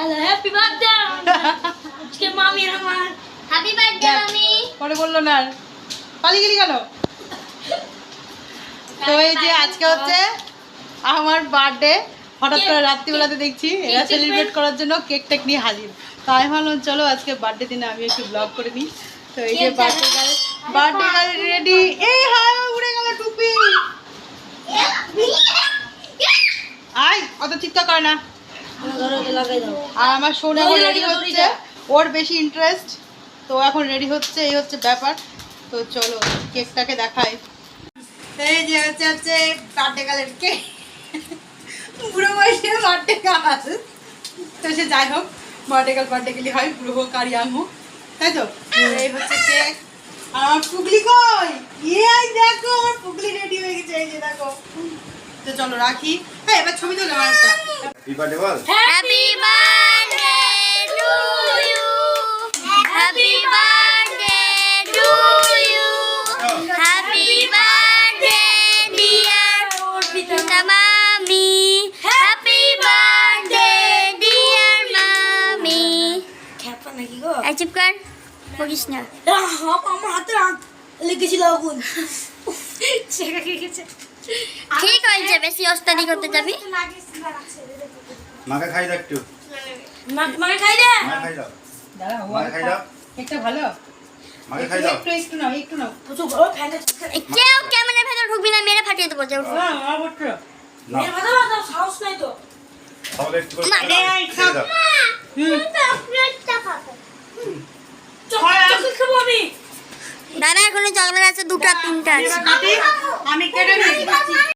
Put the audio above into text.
Hello happy birthday আজকে মামি আমার হ্যাপি বার্থডে মামি পরে বললো না আর পালিয়ে গেলি কেন? তো এই যে আজকে হচ্ছে আমার বার্থডে, হঠাৎ করে রাত্রিবেলাতে দেখছি এরা সেলিব্রেট করার জন্য কেক টেক নিয়ে হাজির। তো আমি ভাবলাম চলো আজকে বার্থডে দিনে আমি একটু ব্লগ করে নিই। তো এই যে বার্থডে গার্ল রেডি। এই হায় উড়ে গেল টুপি। আয় অত চিৎকার করে না। আর আমার সোনা রেডি হচ্ছে, ওর বেশি ইন্টারেস্ট, তো এখন রেডি হচ্ছে, এই হচ্ছে ব্যাপার। তো চলো কেকটাকে দেখাই। এই যে হচ্ছে বার্থডে গার্লের কেক, বুড়ো বয়সে বার্থডে গার্ল। তো সে যাই হোক, বার্থডে গার্ল বার্থডে গেলে হয়, বুড়ো হোক আর ইয়াং হোক, তাই তো। এই হচ্ছে কেক। আর আমার পুগলি কই? এই দেখো আমার পুগলি রেডি হয়ে গেছে, এই যে দেখো। তো চলো রাখি। হ্যাঁ এবার ছবি তুলো আমার একটা। হ্যাপি বার্থডে বল। Happy birthday to you happy birthday to you happy birthday dear Arpita মামি হ্যাপি বার্থডে ডিয়ার মামি। খ্যাপা নাকি গো? চুপ কর, বলিস না। আমার হাতে লেগেছিল আগুন। ছেড়ে গেছে। ঠিক হয়েছে, বেশি ওস্তাদি করতে যাবি? মাকে খাই দাও একটু। মাকে খাই দে। মাকে খাই দাও। দাঁড়া মাকে খাই দাও। কেকটা ভালো। মাকে খাই দাও। একটু নাও, একটু নাও। প্রচুর বড় ফ্যানটা। কেউ ক্যামেরার ভেতর ঢুকবি না, মেরে ফাটিয়ে দেবো। হ্যাঁ আমার বট্টা। না এর কথা বলতে সাহস নাই তো। তাহলে একটু করে মানে খেয়ে দাও। চকলেট খাবো আমি। দাদা এখনো চকলেট আছে, দুটো তিনটা আছে। আমি কেটে নিচ্ছি।